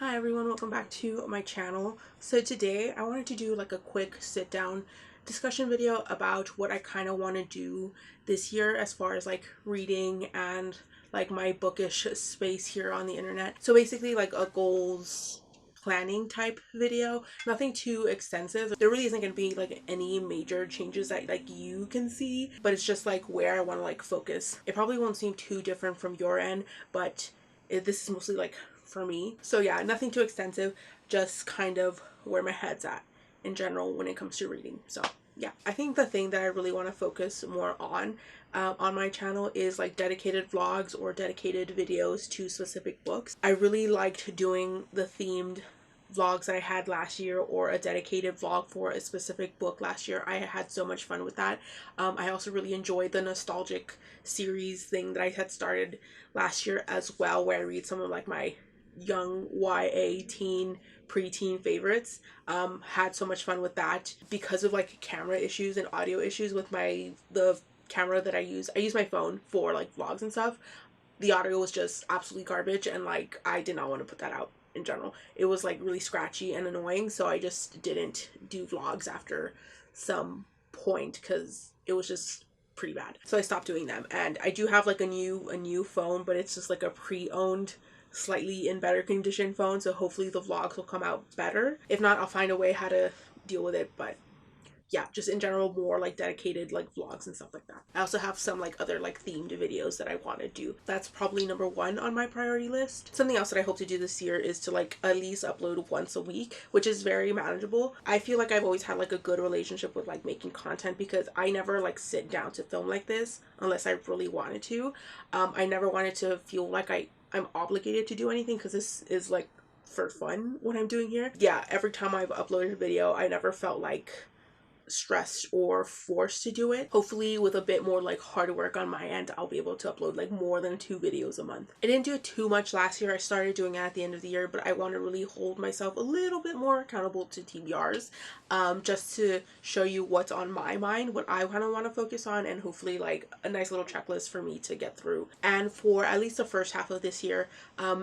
Hi everyone, welcome back to my channel. So today I wanted to do like a quick sit down discussion video about what I kind of want to do this year as far as like reading and like my bookish space here on the internet. So basically like a goals planning type video, nothing too extensive. There really isn't going to be like any major changes that like you can see, but it's just like where I want to like focus. It probably won't seem too different from your end, but this is mostly like for me. So yeah, nothing too extensive, just kind of where my head's at in general when it comes to reading. So yeah, I think the thing that I really want to focus more on my channel is like dedicated vlogs or dedicated videos to specific books. I really liked doing the themed vlogs that I had last year, or a dedicated vlog for a specific book last year. I had so much fun with that. I also really enjoyed the nostalgic series thing that I had started last year as well, where I read some of like my young YA teen preteen favorites. Had so much fun with that because of like camera issues and audio issues with the camera that I use my phone for like vlogs and stuff. The audio was just absolutely garbage, and like I did not want to put that out in general. It was like really scratchy and annoying, so I just didn't do vlogs after some point because it was just pretty bad. So I stopped doing them, and I do have like a new phone, but it's just like a pre-owned, slightly in better condition phone, so hopefully the vlogs will come out better. If not, I'll find a way how to deal with it. But yeah, just in general, more like dedicated like vlogs and stuff like that. I also have some like other like themed videos that I want to do. That's probably number one on my priority list. Something else that I hope to do this year is to like at least upload once a week, which is very manageable. I feel like I've always had like a good relationship with like making content because I never like sit down to film like this unless I really wanted to. I never wanted to feel like I'm obligated to do anything because this is like for fun what I'm doing here. Yeah, every time I've uploaded a video, I never felt like stressed or forced to do it. Hopefully with a bit more like hard work on my end, I'll be able to upload like more than 2 videos a month. I didn't do it too much last year. I started doing it at the end of the year, but I want to really hold myself a little bit more accountable to TBRs, just to show you what's on my mind, what I kind of want to focus on, and hopefully like a nice little checklist for me to get through. And for at least the first half of this year,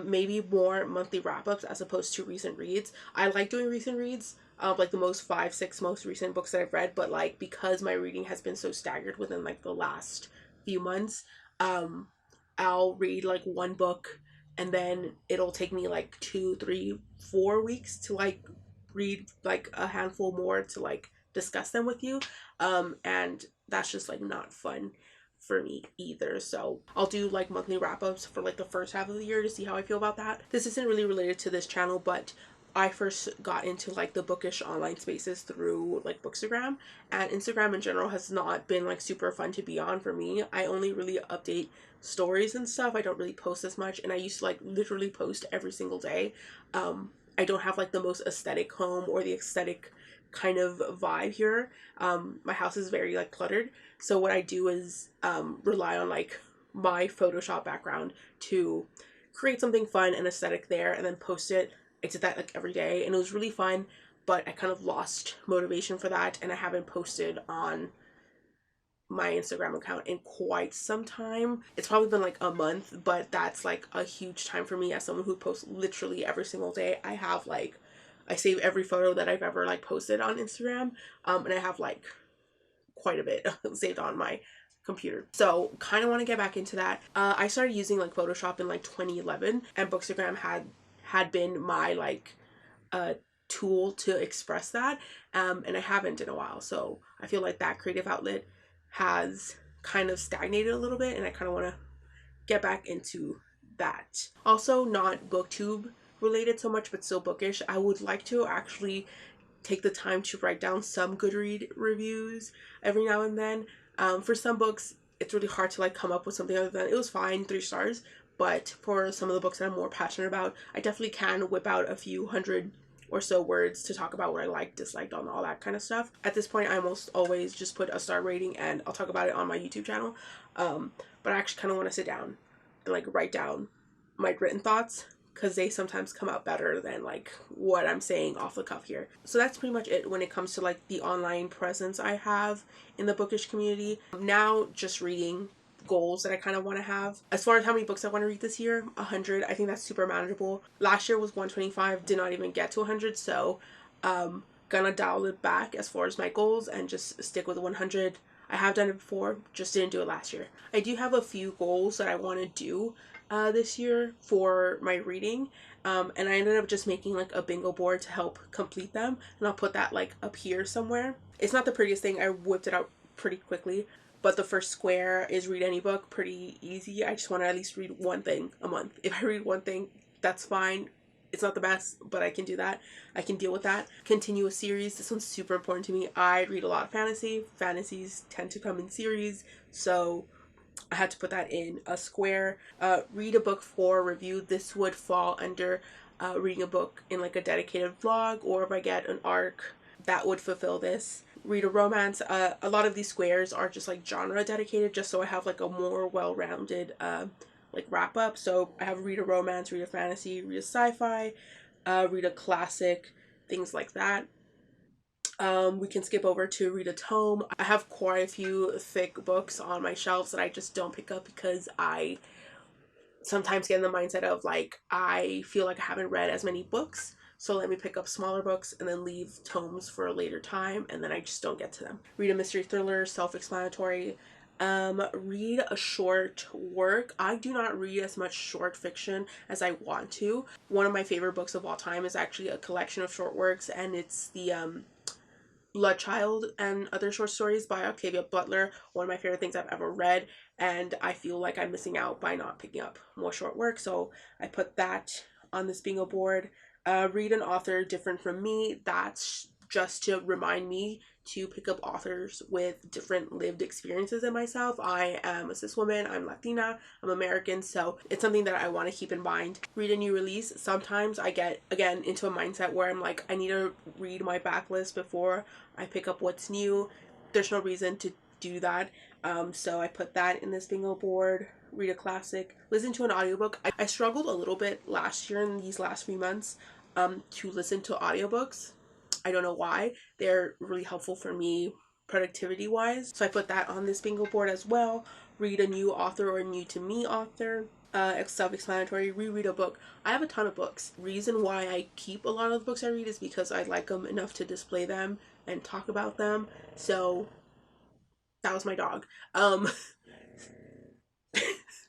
maybe more monthly wrap-ups as opposed to recent reads. I like doing recent reads, like the most 5-6 most recent books that I've read, but like because my reading has been so staggered within like the last few months, I'll read like one book and then it'll take me like 2, 3, 4 weeks to like read like a handful more to like discuss them with you, and that's just like not fun for me either. So I'll do like monthly wrap-ups for like the first half of the year to see how I feel about that. This isn't really related to this channel, but I first got into like the bookish online spaces through like Bookstagram, and Instagram in general has not been like super fun to be on for me. I only really update stories and stuff. I don't really post as much, and I used to like literally post every single day. I don't have like the most aesthetic home or the aesthetic kind of vibe here. My house is very like cluttered, so what I do is rely on like my Photoshop background to create something fun and aesthetic there and then post it. I did that like every day and it was really fun, but I kind of lost motivation for that, and I haven't posted on my Instagram account in quite some time. It's probably been like a month, but that's like a huge time for me as someone who posts literally every single day. I save every photo that I've ever like posted on Instagram, and I have like quite a bit saved on my computer. So kind of want to get back into that. I started using like Photoshop in like 2011, and Bookstagram had been my like tool to express that, and I haven't in a while. So I feel like that creative outlet has kind of stagnated a little bit, and I kind of want to get back into that. Also, not booktube related so much, but still bookish. I would like to actually take the time to write down some Goodreads reviews every now and then. For some books, it's really hard to like come up with something other than it was fine, 3 stars. But for some of the books that I'm more passionate about, I definitely can whip out a few hundred or so words to talk about what I liked, disliked, on all that kind of stuff. At this point, I almost always just put a star rating and I'll talk about it on my YouTube channel. But I actually kind of want to sit down and like write down my written thoughts, because they sometimes come out better than like what I'm saying off the cuff here. So that's pretty much it when it comes to like the online presence I have in the bookish community. Now just reading goals that I kind of want to have. As far as how many books I want to read this year, 100. I think that's super manageable. Last year was 125, did not even get to 100, so gonna dial it back as far as my goals and just stick with 100. I have done it before, just didn't do it last year. I do have a few goals that I want to do this year for my reading, and I ended up just making like a bingo board to help complete them, and I'll put that like up here somewhere. It's not the prettiest thing, I whipped it out pretty quickly, but the first square is read any book, pretty easy. I just want to at least read one thing a month. If I read one thing, that's fine. It's not the best, but I can do that. I can deal with that. Continue a series. This one's super important to me. I read a lot of fantasy. Fantasies tend to come in series, so I had to put that in a square. Read a book for review. This would fall under reading a book in like a dedicated vlog, or if I get an arc, that would fulfill this. Read a romance. A lot of these squares are just like genre dedicated, just so I have like a more well-rounded like wrap up. So I have read a romance, read a fantasy, read a sci-fi, read a classic, things like that. We can skip over to read a tome. I have quite a few thick books on my shelves that I just don't pick up because I sometimes get in the mindset of like, I feel like I haven't read as many books, so let me pick up smaller books and then leave tomes for a later time, and then I just don't get to them. Read a mystery thriller, self-explanatory. Read a short work. I do not read as much short fiction as I want to. One of my favorite books of all time is actually a collection of short works, and it's the Blood Child and Other Short Stories by Octavia Butler. One of my favorite things I've ever read, and I feel like I'm missing out by not picking up more short work, so I put that on this bingo board. Read an author different from me. That's just to remind me to pick up authors with different lived experiences than myself. I am a cis woman, I'm Latina, I'm American, so it's something that I want to keep in mind. Read a new release. Sometimes I get, again, into a mindset where I'm like, I need to read my backlist before I pick up what's new. There's no reason to do that, so I put that in this bingo board. Read a classic. Listen to an audiobook. I struggled a little bit last year in these last few months to listen to audiobooks. I don't know why. They're really helpful for me productivity wise, so I put that on this bingo board as well. Read a new author or new to me author. Self-explanatory. Reread a book. I have a ton of books. Reason why I keep a lot of the books I read is because I like them enough to display them and talk about them. So that was my dog.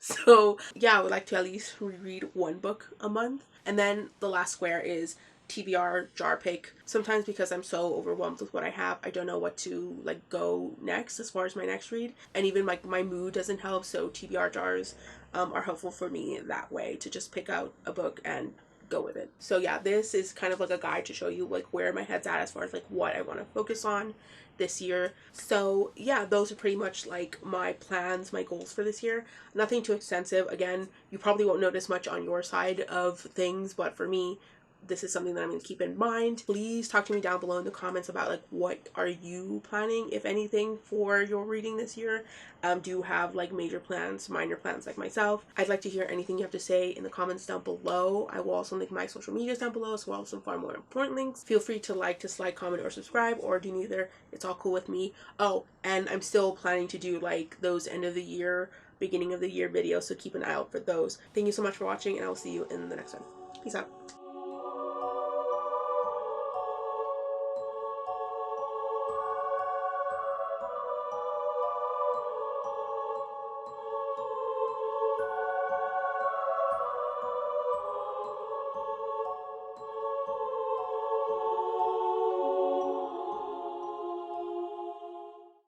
So yeah, I would like to at least reread one book a month. And then the last square is TBR, jar pick. Sometimes because I'm so overwhelmed with what I have, I don't know what to like go next as far as my next read, and even like my mood doesn't help, so TBR jars are helpful for me that way, to just pick out a book and go with it. So yeah, this is kind of like a guide to show you like where my head's at as far as like what I want to focus on this year. So yeah, those are pretty much like my plans, my goals for this year. Nothing too extensive. Again, you probably won't notice much on your side of things, but for me, this is something that I'm going to keep in mind. Please talk to me down below in the comments about like what are you planning, if anything, for your reading this year. Do you have like major plans, minor plans like myself? I'd like to hear anything you have to say in the comments down below. I will also link my social medias down below, as well as some far more important links. Feel free to like, dislike, comment, or subscribe, or do neither. It's all cool with me. Oh, and I'm still planning to do like those end of the year, beginning of the year videos, so keep an eye out for those. Thank you so much for watching, and I will see you in the next one. Peace out.